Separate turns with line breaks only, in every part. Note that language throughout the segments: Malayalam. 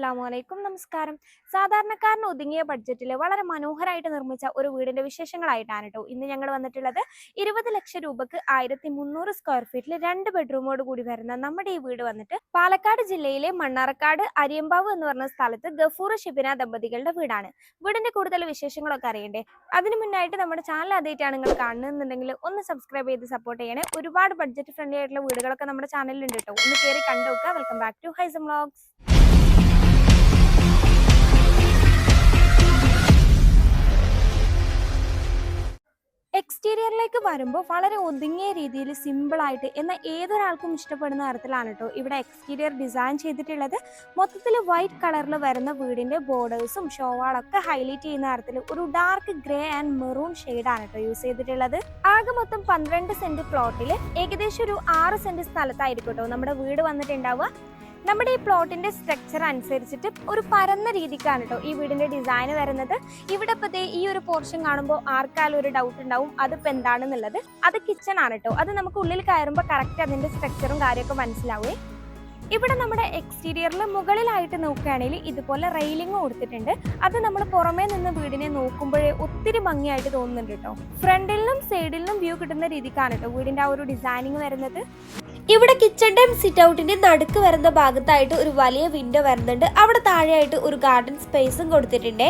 അസ്സലാമലൈക്കും നമസ്കാരം. സാധാരണക്കാരന് ഒതുങ്ങിയ ബഡ്ജറ്റിൽ വളരെ മനോഹരമായിട്ട് നിർമ്മിച്ച ഒരു വീടിന്റെ വിശേഷങ്ങളായിട്ടാണ് കേട്ടോ ഇന്ന് ഞങ്ങൾ വന്നിട്ടുള്ളത്. 20 ലക്ഷം രൂപക്ക് 1300 സ്ക്വയർ ഫീറ്റിൽ 2 ബെഡ്റൂമോട് കൂടി വരുന്ന നമ്മുടെ ഈ വീട് വന്നിട്ട് പാലക്കാട് ജില്ലയിലെ മണ്ണാർക്കാട് അരിയമ്പാവ് എന്ന് പറഞ്ഞ സ്ഥലത്ത് ഗഫൂർ ഷിബിന ദമ്പതികളുടെ വീടാണ്. വീടിന്റെ കൂടുതൽ വിശേഷങ്ങളൊക്കെ അറിയണ്ടേ? അതിന് മുന്നായിട്ട് നമ്മുടെ ചാനൽ ആദ്യമായിട്ടാണ് നിങ്ങൾ കാണുന്നുണ്ടെങ്കിൽ ഒന്ന് സബ്സ്ക്രൈബ് ചെയ്ത് സപ്പോർട്ട് ചെയ്യണേ. ഒരുപാട് ബഡ്ജറ്റ് ഫ്രണ്ട്ലി ആയിട്ടുള്ള വീടുകളൊക്കെ നമ്മുടെ ചാനലിലുണ്ട് കേട്ടോ. ഒന്ന് കയറി കണ്ടുനോക്കുക. വെൽക്കം ബാക്ക് ടു ഹൈസം വ്ലോഗ്സ്. എക്സ്റ്റീരിയറിലേക്ക് വരുമ്പോൾ വളരെ ഒതുങ്ങിയ രീതിയിൽ സിമ്പിളായിട്ട് എന്നാൽ ഏതൊരാൾക്കും ഇഷ്ടപ്പെടുന്ന തരത്തിലാണ് കേട്ടോ ഇവിടെ എക്സ്റ്റീരിയർ ഡിസൈൻ ചെയ്തിട്ടുള്ളത്. മൊത്തത്തിൽ വൈറ്റ് കളറിൽ വരുന്ന വീടിന്റെ ബോർഡേഴ്സും ഷോവാളൊക്കെ ഹൈലൈറ്റ് ചെയ്യുന്ന തരത്തിൽ ഒരു ഡാർക്ക് ഗ്രേ ആൻഡ് മെറൂൺ ഷെയ്ഡാണ് കേട്ടോ യൂസ് ചെയ്തിട്ടുള്ളത്. ആകെ മൊത്തം 12 സെന്റ് പ്ലോട്ടിൽ ഏകദേശം ഒരു 6 സെന്റ് സ്ഥലത്തായിരിക്കും കേട്ടോ നമ്മുടെ വീട് വന്നിട്ടുണ്ടാവുക. നമ്മുടെ ഈ പ്ലോട്ടിന്റെ സ്ട്രക്ചർ അനുസരിച്ചിട്ട് ഒരു പരന്ന രീതിക്കാണ് കേട്ടോ ഈ വീടിന്റെ ഡിസൈൻ വരുന്നത്. ഇവിടെ ഇപ്പൊ ഈ ഒരു പോർഷൻ കാണുമ്പോൾ ആർക്കാലും ഒരു ഡൗട്ട് ഉണ്ടാവും അതിപ്പോ എന്താണെന്നുള്ളത്. അത് കിച്ചൺ ആണ് കേട്ടോ. അത് നമുക്ക് ഉള്ളിൽ കയറുമ്പോൾ കറക്റ്റ് അതിന്റെ സ്ട്രക്ചറും കാര്യമൊക്കെ മനസ്സിലാവേ. ഇവിടെ നമ്മുടെ എക്സ്റ്റീരിയറിൽ മുകളിലായിട്ട് നോക്കുകയാണെങ്കിൽ ഇതുപോലെ റെയിലിംഗ് കൊടുത്തിട്ടുണ്ട്. അത് നമ്മൾ പുറമേ നിന്ന് വീടിനെ നോക്കുമ്പോഴേ ഒത്തിരി ഭംഗിയായിട്ട് തോന്നുന്നുണ്ട് കേട്ടോ. ഫ്രണ്ടിലും സൈഡിലും വ്യൂ കിട്ടുന്ന രീതിക്കാണ് കേട്ടോ വീടിന്റെ ആ ഒരു ഡിസൈനിങ് വരുന്നത്. ഇവിടെ കിച്ചണിന്റെ സിറ്റ് ഔട്ടിന്റെ നടുക്ക് വരുന്ന ഭാഗത്തായിട്ട് ഒരു വലിയ വിൻഡോ വരുന്നുണ്ട്. അവിടെ താഴെയായിട്ട് ഒരു ഗാർഡൻ സ്പേസും കൊടുത്തിട്ടുണ്ട്.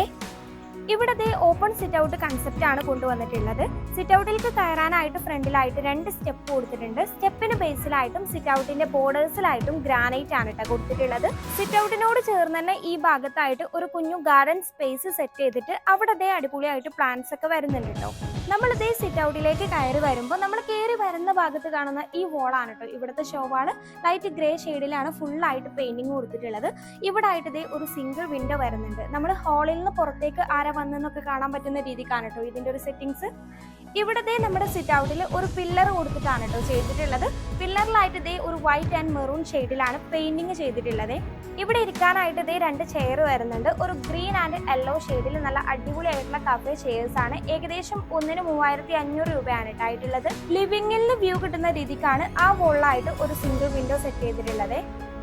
ഇവിടെ ഓപ്പൺ സിറ്റ് ഔട്ട് കൺസെപ്റ്റ് ആണ് കൊണ്ടുവന്നിട്ടുള്ളത്. സിറ്റ് ഔട്ടിലേക്ക് കയറാനായിട്ട് ഫ്രണ്ടിലായിട്ട് 2 സ്റ്റെപ്പ് കൊടുത്തിട്ടുണ്ട്. സ്റ്റെപ്പിന് ബേസിലായിട്ടും സിറ്റ് ഔട്ടിന്റെ ബോർഡേഴ്സിലായിട്ടും ഗ്രാനൈറ്റ് ആണ് കേട്ടോ കൊടുത്തിട്ടുള്ളത്. സിറ്റ് ഔട്ടിനോട് ചേർന്ന് തന്നെ ഈ ഭാഗത്തായിട്ട് ഒരു കുഞ്ഞു ഗാർഡൻ സ്പേസ് സെറ്റ് ചെയ്തിട്ട് അവിടെ അടിപൊളിയായിട്ട് പ്ലാന്റ്സ് ഒക്കെ വരുന്നുണ്ട് കേട്ടോ. നമ്മളിതേ സിറ്റ് ഔട്ടിലേക്ക് കയറി വരുമ്പോൾ നമ്മൾ കയറി വരുന്ന ഭാഗത്ത് കാണുന്ന ഈ വോളാണ് കേട്ടോ ഇവിടുത്തെ ഷോവാള്. ലൈറ്റ് ഗ്രേ ഷെയ്ഡിലാണ് ഫുള്ളായിട്ട് പെയിന്റിങ് കൊടുത്തിട്ടുള്ളത്. ഇവിടെ ആയിട്ട് ഒരു സിംഗിൾ വിൻഡോ വരുന്നുണ്ട്. നമ്മൾ ഹാളിൽ നിന്ന് പുറത്തേക്ക് ആരാ വന്നെന്നൊക്കെ കാണാൻ പറ്റുന്ന രീതിക്കാണ് കേട്ടോ ഇതിന്റെ ഒരു സെറ്റിങ്സ്. ഇവിടെ നമ്മുടെ സിറ്റ് ഔട്ടിൽ ഒരു പില്ലർ കൊടുത്തിട്ടാണ് കേട്ടോ ചെയ്തിട്ടുള്ളത്. പില്ലറിലായിട്ട് ഒരു വൈറ്റ് ആൻഡ് മെറൂൺ ഷെയ്ഡിലാണ് പെയിന്റിങ് ചെയ്തിട്ടുള്ളത്. ഇവിടെ ഇരിക്കാനായിട്ട് 2 ചെയർ വരുന്നുണ്ട്. ഒരു ഗ്രീൻ ആൻഡ് യെല്ലോ ഷെയ്ഡിൽ നല്ല അടിപൊളിയായിട്ടുള്ള കഫേ ചെയർസ് ആണ്. ഏകദേശം ഒന്നിന് 3500 രൂപയാണ് ആയിട്ടുള്ളത്. ലിവിംഗിൽ നിന്ന് വ്യൂ കിട്ടുന്ന രീതിക്കാണ് ആ വോളിലായിട്ട് ഒരു സിംഗിൾ വിൻഡോ സെറ്റ് ചെയ്തിട്ടുള്ളത്.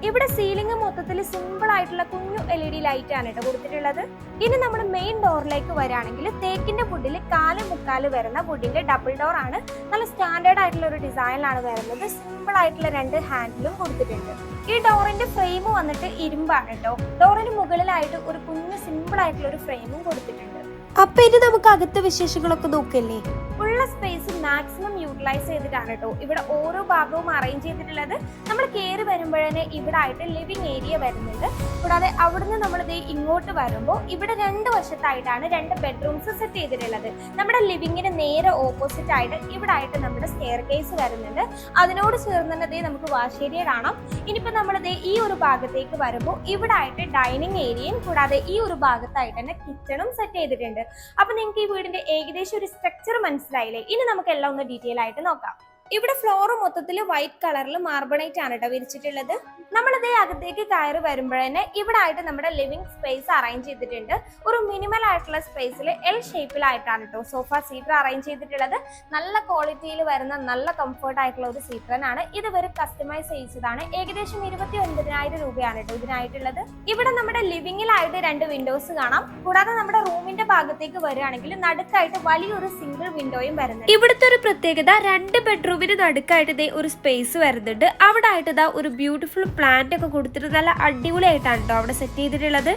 ഇവിടെ സീലിംഗ് മൊത്തത്തിൽ സിമ്പിൾ ആയിട്ടുള്ള കുഞ്ഞു LED ലൈറ്റ് ആണ് കേട്ടോ കൊടുത്തിട്ടുള്ളത്. ഇനി നമ്മൾ മെയിൻ ഡോറിലേക്ക് വരികയാണെങ്കിൽ തേക്കിന്റെ വുഡിൽ 4 വരുന്ന വുഡിന്റെ ഡബിൾ ഡോർ ആണ്. നല്ല സ്റ്റാൻഡേർഡ് ആയിട്ടുള്ള ഒരു ഡിസൈനിലാണ് വരുന്നത്. സിമ്പിൾ ആയിട്ടുള്ള 2 ഹാൻഡിലും കൊടുത്തിട്ടുണ്ട്. ഈ ഡോറിന്റെ ഫ്രെയിം വന്നിട്ട് ഇരുമ്പാണ് കേട്ടോ. ഡോറിന് മുകളിലായിട്ട് ഒരു കുഞ്ഞു സിമ്പിൾ ആയിട്ടുള്ള ഒരു ഫ്രെയിമും കൊടുത്തിട്ടുണ്ട്. അപ്പൊ ഇനി നമുക്ക് അകത്തെ വിശേഷങ്ങളൊക്കെ നോക്കല്ലേ. ഉള്ള സ്പേസ് മാക്സിമം യൂട്ടിലൈസ് ചെയ്തിട്ടാണ് കേട്ടോ ഇവിടെ ഓരോ ഭാഗവും അറേഞ്ച് ചെയ്തിട്ടുള്ളത്. നമ്മൾ കയറി വരുമ്പോഴേ ഇവിടെ ആയിട്ട് ലിവിംഗ് ഏരിയ വരുന്നുണ്ട്. കൂടാതെ അവിടുന്ന് നമ്മൾ ഇങ്ങോട്ട് വരുമ്പോൾ ഇവിടെ 2 വശത്തായിട്ടാണ് 2 ബെഡ്റൂംസ് സെറ്റ് ചെയ്തിട്ടുള്ളത്. നമ്മുടെ ലിവിങ്ങിന് നേരെ ഓപ്പോസിറ്റ് ആയിട്ട് ഇവിടെ ആയിട്ട് നമ്മുടെ സ്റ്റെയർ കേസ് വരുന്നുണ്ട്. അതിനോട് ചേർന്ന് തന്നെ നമുക്ക് വാഷ് ഏരിയ കാണാം. ഇനിയിപ്പോൾ നമ്മൾ ഈ ഒരു ഭാഗത്തേക്ക് വരുമ്പോൾ ഇവിടെ ആയിട്ട് ഡൈനിങ് ഏരിയയും കൂടാതെ ഈ ഒരു ഭാഗത്തായിട്ട് തന്നെ കിച്ചണും സെറ്റ് ചെയ്തിട്ടുണ്ട്. അപ്പൊ നിങ്ങൾക്ക് ഈ വീടിന്റെ ഏകദേശം ഒരു സ്ട്രക്ചർ മനസ്സിലായില്ലേ? ഇനി നമുക്ക് എല്ലാം ഒന്ന് ഡീറ്റെയിൽ ആയിട്ട് നോക്കാം. ഇവിടെ ഫ്ലോർ മൊത്തത്തിൽ വൈറ്റ് കളറിൽ മാർബണൈറ്റ് ആണ് കേട്ടോ വിരിച്ചിട്ടുള്ളത്. നമ്മളിതേ അകത്തേക്ക് കയറി വരുമ്പോഴേ ഇവിടെ ആയിട്ട് നമ്മുടെ ലിവിംഗ് സ്പേസ് അറേഞ്ച് ചെയ്തിട്ടുണ്ട്. ഒരു മിനിമൽ ആയിട്ടുള്ള സ്പേസിൽ L ഷേപ്പിലായിട്ടാണ് കേട്ടോ സോഫ സീറ്റർ അറേഞ്ച് ചെയ്തിട്ടുള്ളത്. നല്ല ക്വാളിറ്റിയിൽ വരുന്ന നല്ല കംഫർട്ട് ആയിട്ടുള്ള ഒരു സീറ്ററാണ്. ഇത് വരെ കസ്റ്റമൈസ് ചെയ്തതാണ്. ഏകദേശം 29,000 രൂപയാണ് കേട്ടോ ഇതിനായിട്ടുള്ളത്. ഇവിടെ നമ്മുടെ ലിവിംഗിലായിട്ട് 2 വിൻഡോസ് കാണാം. കൂടാതെ നമ്മുടെ റൂമിന്റെ ഭാഗത്തേക്ക് വരികയാണെങ്കിൽ നടുക്കായിട്ട് വലിയൊരു സിംഗിൾ വിൻഡോയും വരുന്നുണ്ട്. ഇവിടുത്തെ ഒരു പ്രത്യേകത 2 ബെഡ്റൂമിന് നടുക്കായിട്ട് ഒരു സ്പേസ് വരുന്നുണ്ട്. അവിടെ ആയിട്ട് ഒരു ബ്യൂട്ടിഫുൾ പ്ലാന്റ് ഒക്കെ കൊടുത്തിട്ട് നല്ല അടിപൊളിയായിട്ടാണ് കേട്ടോ അവിടെ സെറ്റ് ചെയ്തിട്ടുള്ളത്.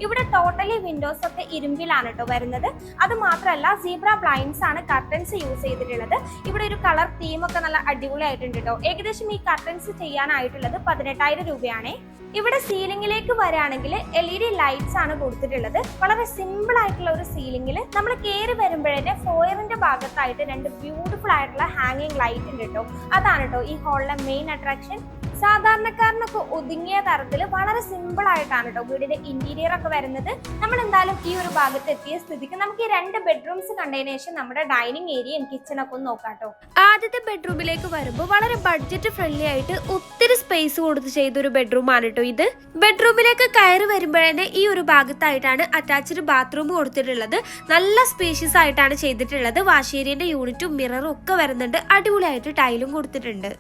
ഇവിടെ ടോട്ടലി വിൻഡോസ് ഒക്കെ ഇരുമ്പിലാണ് കേട്ടോ വരുന്നത്. അത് മാത്രമല്ല സീബ്ര ബ്ലൈൻഡ്സ് ആണ് കർട്ടൻസ് യൂസ് ചെയ്തിട്ടുള്ളത്. ഇവിടെ ഒരു കളർ തീം ഒക്കെ നല്ല അടിപൊളിയായിട്ടുണ്ട് കേട്ടോ. ഏകദേശം ഈ കർട്ടൻസ് ചെയ്യാനായിട്ടുള്ളത് 18,000 രൂപയാണ്. ഇവിടെ സീലിംഗിലേക്ക് വരികയാണെങ്കിൽ LED ലൈറ്റ്സ് ആണ് കൊടുത്തിട്ടുള്ളത്. വളരെ സിമ്പിൾ ആയിട്ടുള്ള ഒരു സീലിംഗിൽ നമ്മൾ കയറി വരുമ്പോഴേ ഫോയറിന്റെ ഭാഗത്തായിട്ട് 2 ബ്യൂട്ടിഫുൾ ആയിട്ടുള്ള ഹാങ്ങിങ് ലൈറ്റ് ഉണ്ട് കേട്ടോ. അതാണ് കേട്ടോ ഈ ഹാളിലെ മെയിൻ അട്രാക്ഷൻ. സാധാരണക്കാരനൊക്കെ ഒതുങ്ങിയ തരത്തിൽ വളരെ സിമ്പിൾ ആയിട്ടാണ് കേട്ടോ വീടിന്റെ ഇന്റീരിയർ ഒക്കെ വരുന്നത്. നമ്മൾ എന്തായാലും ഈ ഒരു ഭാഗത്ത് എത്തിയ സ്ഥിതിക്ക് നമുക്ക് ഈ 2 ബെഡ്റൂംസ് കണ്ടതിന് ശേഷം നമ്മുടെ ഡൈനിങ് ഏരിയയും കിച്ചണൊക്കെ ഒന്ന് നോക്കാം കേട്ടോ. ആദ്യത്തെ ബെഡ്റൂമിലേക്ക് വരുമ്പോൾ വളരെ ബഡ്ജറ്റ് ഫ്രണ്ട്ലി ആയിട്ട് ഒത്തിരി സ്പേസ് കൊടുത്ത് ചെയ്തൊരു ബെഡ്റൂം ആണ് കേട്ടോ ഇത്. ബെഡ്റൂമിലേക്ക് കയറി വരുമ്പോഴേ ഈ ഒരു ഭാഗത്തായിട്ടാണ് അറ്റാച്ച്ഡ് ബാത്റൂം കൊടുത്തിട്ടുള്ളത്. നല്ല സ്പേഷ്യസ് ആയിട്ടാണ് ചെയ്തിട്ടുള്ളത്. വാഷ് ഏരിയന്റെ യൂണിറ്റും മിററും ഒക്കെ വരുന്നുണ്ട്. അടിപൊളിയായിട്ട് ടൈലും കൊടുത്തിട്ടുണ്ട്.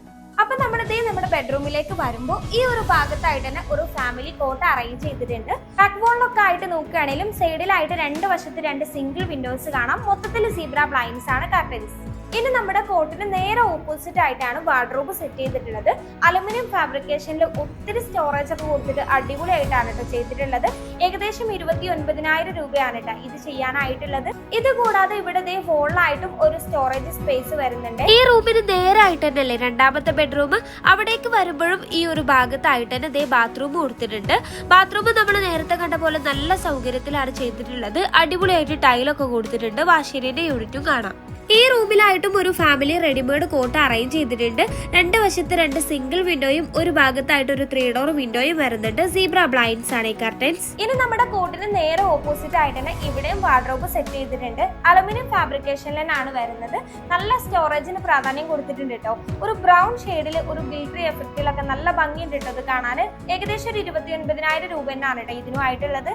അപ്പൊ നമ്മുടെ ബെഡ്റൂമിലേക്ക് വരുമ്പോൾ ഈ ഒരു ഭാഗത്തായിട്ട് തന്നെ ഒരു ഫാമിലി കോട്ട് അറേഞ്ച് ചെയ്തിട്ടുണ്ട്. ബാക്ക് വോളിലൊക്കെ ആയിട്ട് നോക്കുകയാണെങ്കിലും സൈഡിലായിട്ട് രണ്ട് വശത്ത് രണ്ട് സിംഗിൾ വിൻഡോസ് കാണാം. മൊത്തത്തിൽ സീബ്ര ബ്ലൈൻഡ്സ് ആണ് കർട്ടൻസ്. ഇനി നമ്മുടെ കോട്ടിന് നേരെ ഓപ്പോസിറ്റ് ആയിട്ടാണ് വാർഡ്രോബ് സെറ്റ് ചെയ്തിട്ടുള്ളത്. അലുമിനിയം ഫാബ്രിക്കേഷനിൽ ഒത്തിരി സ്റ്റോറേജ് ഒക്കെ കൊടുത്തിട്ട് അടിപൊളിയായിട്ടാണ് കേട്ടോ ചെയ്തിട്ടുള്ളത്. ഏകദേശം 29,000 രൂപയാണ് കേട്ടോ ഇത് ചെയ്യാനായിട്ടുള്ളത്. ഇത് കൂടാതെ ഇവിടെ വോളിലായിട്ടും ഒരു സ്റ്റോറേജ് സ്പേസ് വരുന്നുണ്ട്. ഈ റൂമിന് നേരെ ആയിട്ട് തന്നെയല്ലേ രണ്ടാമത്തെ ബെഡ്റൂം. അവിടേക്ക് വരുമ്പോഴും ഈ ഒരു ഭാഗത്തായിട്ട് തന്നെ ബാത്റൂം കൊടുത്തിട്ടുണ്ട്. ബാത്റൂം നമ്മൾ നേരത്തെ കണ്ട പോലെ നല്ല സൗകര്യത്തിലാണ് ചെയ്തിട്ടുള്ളത്. അടിപൊളിയായിട്ട് ടൈലൊക്കെ കൊടുത്തിട്ടുണ്ട്. വാഷേരിയുടെ യൂണിറ്റും കാണാം. ഈ റൂമിലായിട്ടും ഒരു ഫാമിലി റെഡിമെയ്ഡ് കോട്ട് അറേഞ്ച് ചെയ്തിട്ടുണ്ട്. രണ്ട് വശത്ത് രണ്ട് സിംഗിൾ വിൻഡോയും ഒരു ഭാഗത്തായിട്ട് ഒരു 3 ഡോർ വിൻഡോയും വരുന്നുണ്ട്. സീബ്ര ബ്ലൈൻഡ്സ് ആണ് ഈ കർട്ടൻസ്. ഇനി നമ്മുടെ കോട്ടിന് നേരെ ഓപ്പോസിറ്റ് ആയിട്ട് തന്നെ ഇവിടെയും വാർഡ്രോബ് സെറ്റ് ചെയ്തിട്ടുണ്ട്. അലുമിനിയം ഫാബ്രിക്കേഷനിലാണ് വരുന്നത്. നല്ല സ്റ്റോറേജിന് പ്രാധാന്യം കൊടുത്തിട്ടുണ്ട് കേട്ടോ. ഒരു ബ്രൗൺ ഷെയ്ഡിൽ ഒരു ഗിൽട്ടറി എഫക്റ്റിലൊക്കെ നല്ല ഭംഗിയുണ്ട് കേട്ടോ ഇത് കാണാൻ. ഏകദേശം 29,000 രൂപ തന്നെയാണ് കേട്ടോ ഇതിനുമായിട്ടുള്ളത്.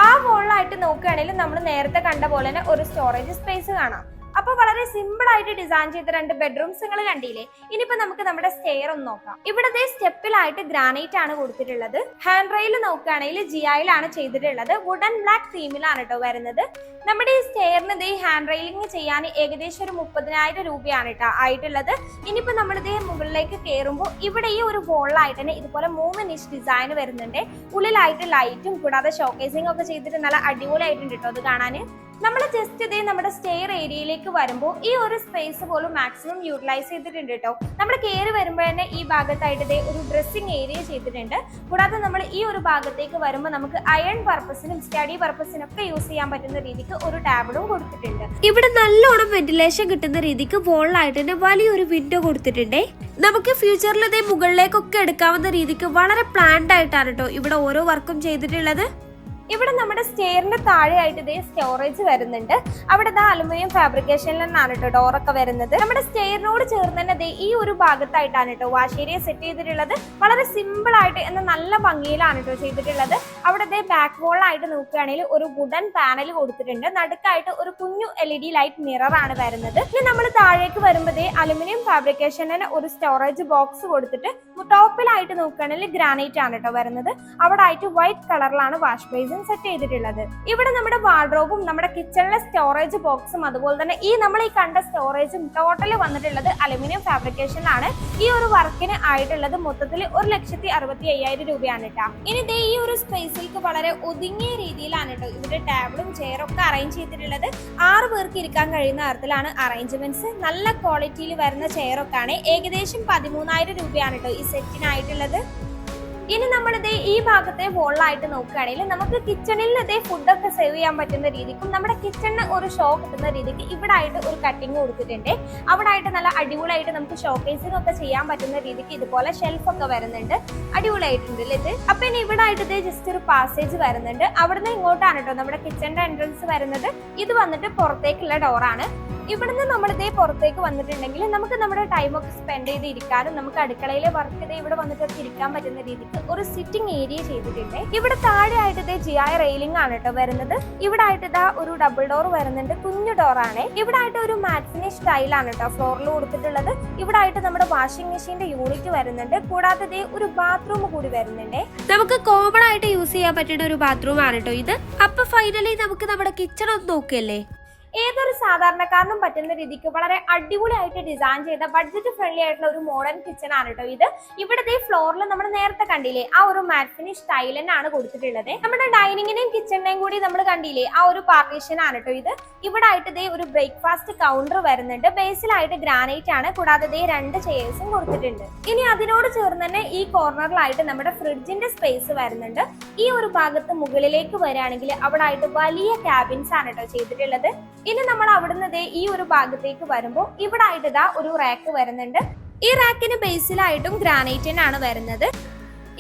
ആ വോളിലായിട്ട് നോക്കുകയാണെങ്കിൽ നമ്മൾ നേരത്തെ കണ്ട പോലെ തന്നെ ഒരു സ്റ്റോറേജ് സ്പേസ് കാണാം. അപ്പൊ വളരെ സിമ്പിൾ ആയിട്ട് ഡിസൈൻ ചെയ്ത രണ്ട് ബെഡ്റൂംസ് നിങ്ങൾ കണ്ടില്ലേ. ഇനിയിപ്പോ നമുക്ക് നമ്മുടെ സ്റ്റെയർ ഒന്ന് നോക്കാം. ഇവിടത്തെ സ്റ്റെപ്പിലായിട്ട് ഗ്രാനൈറ്റ് ആണ് കൊടുത്തിട്ടുള്ളത്. ഹാൻഡ് റെയിൽ നോക്കുകയാണെങ്കിൽ ജിഐയിലാണ് ചെയ്തിട്ടുള്ളത്. വുഡൻ ബ്ലാക്ക് തീമിലാണ് കേട്ടോ വരുന്നത്. നമ്മുടെ ഈ സ്റ്റെയറിന് ഹാൻഡ് റെയിലിംഗ് ചെയ്യാൻ ഏകദേശം ഒരു 30,000 രൂപയാണ് കേട്ടോ ആയിട്ടുള്ളത്. ഇനിയിപ്പോ നമ്മൾ മുകളിലേക്ക് കയറുമ്പോൾ ഇവിടെ ഈ ഒരു വോളിലായിട്ട് തന്നെ ഇതുപോലെ 3 നിഷ് ഡിസൈൻ വരുന്നുണ്ട്. ഉള്ളിലായിട്ട് ലൈറ്റും കൂടാതെ ഷോക്കേസിംഗ് ഒക്കെ ചെയ്തിട്ട് നല്ല അടിപൊളിയായിട്ടുണ്ട് കേട്ടോ അത് കാണാൻ. നമ്മൾ ജസ്റ്റ് നമ്മുടെ സ്റ്റെയർ ഏരിയയിലേക്ക് വരുമ്പോൾ ഈ ഒരു സ്പേസ് പോലും മാക്സിമം യൂട്ടിലൈസ് ചെയ്തിട്ടുണ്ട് കേട്ടോ. നമ്മൾ കയറി വരുമ്പോൾ തന്നെ ഈ ഭാഗത്തായിട്ട് ഒരു ഡ്രസ്സിംഗ് ഏരിയ ചെയ്തിട്ടുണ്ട്. കൂടാതെ നമ്മൾ ഈ ഒരു ഭാഗത്തേക്ക് വരുമ്പോൾ നമുക്ക് അയൺ പർപ്പസിനും സ്റ്റഡി പർപ്പസിനും ഒക്കെ യൂസ് ചെയ്യാൻ പറ്റുന്ന രീതിക്ക് ഒരു ടാബിളും കൊടുത്തിട്ടുണ്ട്. ഇവിടെ നല്ലോണം വെന്റിലേഷൻ കിട്ടുന്ന രീതിക്ക് വോളിലായിട്ട് തന്നെ വലിയൊരു വിൻഡോ കൊടുത്തിട്ടുണ്ട്. നമുക്ക് ഫ്യൂച്ചറിൽ മുകളിലേക്കൊക്കെ എടുക്കാവുന്ന രീതിക്ക് വളരെ പ്ലാൻഡ് ആയിട്ടാണ് കേട്ടോ ഇവിടെ ഓരോ വർക്കും ചെയ്തിട്ടുള്ളത്. ഇവിടെ നമ്മുടെ സ്റ്റെയറിന്റെ താഴെയായിട്ട് സ്റ്റോറേജ് വരുന്നുണ്ട്. അവിടെ അലുമിനിയം ഫാബ്രിക്കേഷനിലാണ് കേട്ടോ ഡോറൊക്കെ വരുന്നത്. നമ്മുടെ സ്റ്റെയറിനോട് ചേർന്ന് തന്നെ ഈ ഒരു ഭാഗത്തായിട്ടാണ് കേട്ടോ വാഷ് ഏരിയ സെറ്റ് ചെയ്തിട്ടുള്ളത്. വളരെ സിമ്പിൾ ആയിട്ട് എന്നാൽ നല്ല ഭംഗിയിലാണ് കേട്ടോ ചെയ്തിട്ടുള്ളത്. അവിടെ ബാക്ക് വോളായിട്ട് നോക്കുകയാണെങ്കിൽ ഒരു വുഡൻ പാനൽ കൊടുത്തിട്ടുണ്ട്. നടുക്കായിട്ട് ഒരു കുഞ്ഞു LED ലൈറ്റ് മിറർ ആണ് വരുന്നത്. ഇനി നമ്മൾ താഴേക്ക് വരുമ്പോൾ അലുമിനിയം ഫാബ്രിക്കേഷന് ഒരു സ്റ്റോറേജ് ബോക്സ് കൊടുത്തിട്ട് ടോപ്പിലായിട്ട് നോക്കുകയാണെങ്കിൽ ഗ്രാനൈറ്റ് ആണ് കേട്ടോ വരുന്നത്. അവിടെ ആയിട്ട് വൈറ്റ് കളറിലാണ് വാഷ് ബേസിൻ സെറ്റ് ചെയ്തിട്ടുള്ളത്. ഇവിടെ നമ്മുടെ വാർഡ്രോബും നമ്മുടെ കിച്ചണിലെ സ്റ്റോറേജ് ബോക്സും അതുപോലെ തന്നെ നമ്മൾ ഈ കണ്ട സ്റ്റോറേജും ടോട്ടല് വന്നിട്ടുള്ളത് അലുമിനിയം ഫാബ്രിക്കേഷനിലാണ്. ഈ ഒരു വർക്കിന് ആയിട്ടുള്ളത് മൊത്തത്തിൽ 1,65,000 രൂപയാണ് കേട്ടോ. ഇനി ഈ ഒരു സ്പേസിലേക്ക് വളരെ ഒതുങ്ങിയ രീതിയിലാണ് കേട്ടോ ഇവിടെ ടേബിളും ചെയറും ഒക്കെ അറേഞ്ച് ചെയ്തിട്ടുള്ളത്. 6 പേർക്ക് ഇരിക്കാൻ കഴിയുന്ന തരത്തിലാണ് അറേഞ്ച്മെന്റ്സ്. നല്ല ക്വാളിറ്റിയിൽ വരുന്ന ചെയറൊക്കെ ആണ്. ഏകദേശം 13,000 രൂപയാണ് കേട്ടോ ഈ സെറ്റിനായിട്ടുള്ളത്. ഇനി നമ്മൾ ഈ ഭാഗത്തെ വോളിലായിട്ട് നോക്കുകയാണെങ്കിൽ നമുക്ക് കിച്ചണിൽ ഫുഡൊക്കെ സെർവ് ചെയ്യാൻ പറ്റുന്ന രീതിക്കും നമ്മുടെ കിച്ചണിന് ഒരു ഷോ കിട്ടുന്ന രീതിക്ക് ഇവിടെ ആയിട്ട് ഒരു കട്ടിങ് കൊടുത്തിട്ടുണ്ട്. അവിടെ ആയിട്ട് നല്ല അടിപൊളിയായിട്ട് നമുക്ക് ഷോക്കേസിംഗ് ഒക്കെ ചെയ്യാൻ പറ്റുന്ന രീതിക്ക് ഇതുപോലെ ഷെൽഫ് ഒക്കെ വരുന്നുണ്ട്. അടിപൊളിയായിട്ടുണ്ട് ഇത്. അപ്പൊ ഇനി ഇവിടെ ആയിട്ട് ജസ്റ്റ് ഒരു പാസേജ് വരുന്നുണ്ട്. അവിടുന്ന് ഇങ്ങോട്ടാണ് കേട്ടോ നമ്മുടെ കിച്ചണിന്റെ എൻട്രൻസ് വരുന്നത്. ഇത് വന്നിട്ട് പുറത്തേക്കുള്ള ഡോറാണ്. ഇവിടുന്ന് നമ്മൾ പുറത്തേക്ക് വന്നിട്ടുണ്ടെങ്കിൽ നമുക്ക് നമ്മുടെ ടൈമൊക്കെ സ്പെൻഡ് ചെയ്ത് ഇരിക്കാനും നമുക്ക് അടുക്കളയിലെ വർക്ക് ഇവിടെ വന്നിട്ടൊക്കെ ഇരിക്കാൻ പറ്റുന്ന രീതിക്ക് ഒരു സിറ്റിംഗ് ഏരിയ ചെയ്തിട്ടുണ്ട്. ഇവിടെ താഴെ ആയിട്ട് GI റെയിലിംഗ് ആണ് കേട്ടോ വരുന്നത്. ഇവിടെ ആയിട്ട് ഒരു ഡബിൾ ഡോർ വരുന്നുണ്ട്. കുഞ്ഞു ഡോറാണ്. ഇവിടെ ആയിട്ട് ഒരു മാറ്റിനി സ്റ്റൈലാണ് കേട്ടോ ഫ്ലോറിൽ കൊടുത്തിട്ടുള്ളത്. ഇവിടെ ആയിട്ട് നമ്മുടെ വാഷിംഗ് മെഷീന്റെ യൂണിറ്റ് വരുന്നുണ്ട്. കൂടാതെ ഒരു ബാത്റൂം കൂടി വരുന്നുണ്ട്. നമുക്ക് കോമൺ ആയിട്ട് യൂസ് ചെയ്യാൻ പറ്റുന്ന ഒരു ബാത്റൂം ആണ് കേട്ടോ ഇത്. അപ്പൊ ഫൈനലി നമുക്ക് നമ്മുടെ കിച്ചൺ ഒന്ന് നോക്കിയല്ലേ. ഏതൊരു സാധാരണക്കാരനും പറ്റുന്ന രീതിക്ക് വളരെ അടിപൊളിയായിട്ട് ഡിസൈൻ ചെയ്ത ബഡ്ജറ്റ് ഫ്രണ്ട്ലി ആയിട്ടുള്ള ഒരു മോഡേൺ കിച്ചൺ ആണ് കേട്ടോ ഇത്. ഇവിടുത്തെ ഫ്ലോറിൽ നമ്മൾ നേരത്തെ കണ്ടില്ലേ ആ ഒരു മാറ്റ് ഫിനിഷ് ടൈൽ തന്നെയാണ് കൊടുത്തിട്ടുള്ളത്. നമ്മുടെ ഡൈനിങ്ങിനെയും കിച്ചണിനെയും കൂടി നമ്മൾ കണ്ടില്ലേ ആ ഒരു പാർട്ടീഷൻ ആണ് കേട്ടോ ഇത്. ഇവിടെ ആയിട്ട് ഒരു ബ്രേക്ക്ഫാസ്റ്റ് കൗണ്ടർ വരുന്നുണ്ട്. ബേസിലായിട്ട് ഗ്രാനൈറ്റ് ആണ്. കൂടാതെ 2 ചെയേഴ്സും കൊടുത്തിട്ടുണ്ട്. ഇനി അതിനോട് ചേർന്ന് തന്നെ ഈ കോർണറിലായിട്ട് നമ്മുടെ ഫ്രിഡ്ജിന്റെ സ്പേസ് വരുന്നുണ്ട്. ഈ ഒരു ഭാഗത്ത് മുകളിലേക്ക് വരികയാണെങ്കിൽ അവിടെ ആയിട്ട് വലിയ ക്യാബിൻസ് ആണ് കേട്ടോ ചെയ്തിട്ടുള്ളത്. ഇനി നമ്മൾ അവിടുന്ന് ഈ ഒരു ഭാഗത്തേക്ക് വരുമ്പോൾ ഇവിടെ ആയിട്ട് ഒരു റാക്ക് വരുന്നുണ്ട്. ഈ റാക്കിന് ബേസിലായിട്ടും ഗ്രാനൈറ്റിനാണ് വരുന്നത്.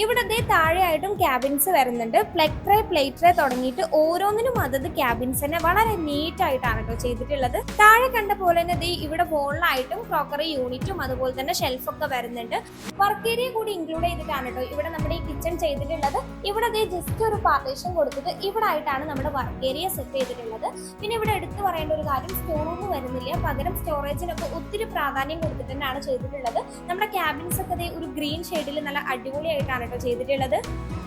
ഇവിടെ താഴെയായിട്ടും ക്യാബിൻസ് വരുന്നുണ്ട്. പ്ലഗ് ട്രേ, പ്ലേറ്റ് ട്രേ തുടങ്ങിയിട്ട് ഓരോന്നിനും അതത് ക്യാബിൻസിനെ വളരെ നീറ്റ് ആയിട്ടാണ് കേട്ടോ ചെയ്തിട്ടുള്ളത്. താഴെ കണ്ട പോലെ തന്നെ ഇവിടെ വോളിലായിട്ടും ക്രോക്കറി യൂണിറ്റും അതുപോലെ തന്നെ ഷെൽഫൊക്കെ വരുന്നുണ്ട്. വർക്ക് ഏരിയ കൂടി ഇൻക്ലൂഡ് ചെയ്തിട്ടാണ് കേട്ടോ ഇവിടെ നമ്മുടെ ഈ കിച്ചൺ ചെയ്തിട്ടുള്ളത്. ഇവിടെ ജസ്റ്റ് ഒരു പാർട്ടീഷൻ കൊടുത്തിട്ട് ഇവിടെ ആയിട്ടാണ് നമ്മുടെ വർക്ക് ഏരിയ സെറ്റ് ചെയ്തിട്ടുള്ളത്. പിന്നെ ഇവിടെ എടുത്തു പറയേണ്ട ഒരു കാര്യം, സ്റ്റോർ റൂം വരുന്നില്ല, പകരം സ്റ്റോറേജിനൊക്കെ ഒത്തിരി പ്രാധാന്യം കൊടുത്തിട്ട് തന്നെയാണ് ചെയ്തിട്ടുള്ളത്. നമ്മുടെ ക്യാബിൻസ് ഒക്കെ ഒരു ഗ്രീൻ ഷെയ്ഡിൽ നല്ല അടിപൊളിയായിട്ടാണ് കേട്ടോ ചെയ്തിട്ടുള്ളത്.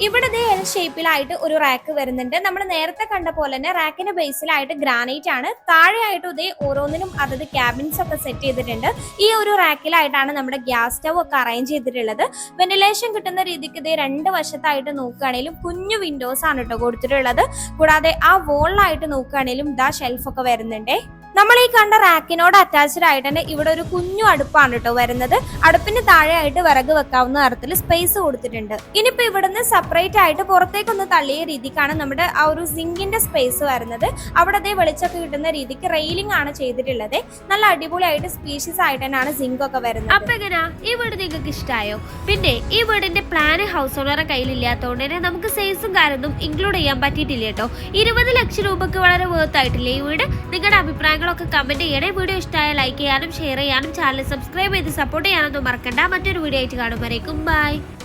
ഇവിടെ എൽ ഷേപ്പിലായിട്ട് ഒരു റാക്ക് വരുന്നുണ്ട്. നമ്മൾ നേരത്തെ കണ്ട പോലെ തന്നെ റാക്കിന്റെ ബേസിലായിട്ട് ഗ്രാനൈറ്റ് ആണ്. താഴെയായിട്ട് ഓരോന്നിനും അതത് ക്യാബിൻസ് ഒക്കെ സെറ്റ് ചെയ്തിട്ടുണ്ട്. ഈ ഒരു റാക്കിലായിട്ടാണ് നമ്മുടെ ഗ്യാസ് സ്റ്റവ് ഒക്കെ അറേഞ്ച് ചെയ്തിട്ടുള്ളത്. വെന്റിലേഷൻ കിട്ടുന്ന രീതിക്ക് രണ്ട് വശത്തായിട്ട് നോക്കുകയാണെങ്കിലും കുഞ്ഞു വിൻഡോസ് ആണ് കേട്ടോ കൊടുത്തിട്ടുള്ളത്. കൂടാതെ ആ വോളിലായിട്ട് നോക്കുകയാണെങ്കിലും ഷെൽഫ് ഒക്കെ വരുന്നുണ്ടേ. നമ്മൾ ഈ കണ്ട റാക്കിനോട് അറ്റാച്ച്ഡ് ആയിട്ട് തന്നെ ഇവിടെ ഒരു കുഞ്ഞു അടുപ്പാണ് കേട്ടോ വരുന്നത്. അടുപ്പിന് താഴെയായിട്ട് വിറക് വെക്കാവുന്ന തരത്തിൽ സ്പേസ് കൊടുത്തിട്ടുണ്ട്. ഇനിയിപ്പോ ഇവിടുന്ന് സെപ്പറേറ്റ് ആയിട്ട് പുറത്തേക്കൊന്ന് തള്ളിയ രീതിക്കാണ് നമ്മുടെ ആ ഒരു സിങ്കിന്റെ സ്പേസ് വരുന്നത്. അവിടെ വെളിച്ചൊക്കെ കിട്ടുന്ന രീതിക്ക് റെയിലിംഗ് ആണ് ചെയ്തിട്ടുള്ളത്. നല്ല അടിപൊളിയായിട്ട് സ്പീഷ്യസ് ആയിട്ട് തന്നെയാണ് സിങ്ക് ഒക്കെ വരുന്നത്.
അപ്പൊ എങ്ങനെയാ ഈ വീട് നിങ്ങൾക്ക് ഇഷ്ടമായോ? പിന്നെ ഈ വീടിന്റെ പ്ലാന് ഹൗസ് ഓണറെ കയ്യിലില്ലാത്തതുകൊണ്ട് തന്നെ നമുക്ക് സെയിൽസും കാര്യമൊന്നും ഇൻക്ലൂഡ് ചെയ്യാൻ പറ്റിയിട്ടില്ല കേട്ടോ. 20 ലക്ഷം രൂപക്ക് വളരെ വേർത്ത് ആയിട്ടില്ലേ ഈ വീട്? നിങ്ങളുടെ അഭിപ്രായങ്ങൾ കമന്റ് ചെയ്യണേ. വീഡിയോ ഇഷ്ടമായ ലൈക്ക് ചെയ്യാനും ഷെയർ ചെയ്യാനും ചാനൽ സബ്സ്ക്രൈബ് ചെയ്ത് സപ്പോർട്ട് ചെയ്യാനൊന്നും മറക്കണ്ട. മറ്റൊരു വീഡിയോ ആയിട്ട് കാണുമ്പോഴേക്കും ബൈ.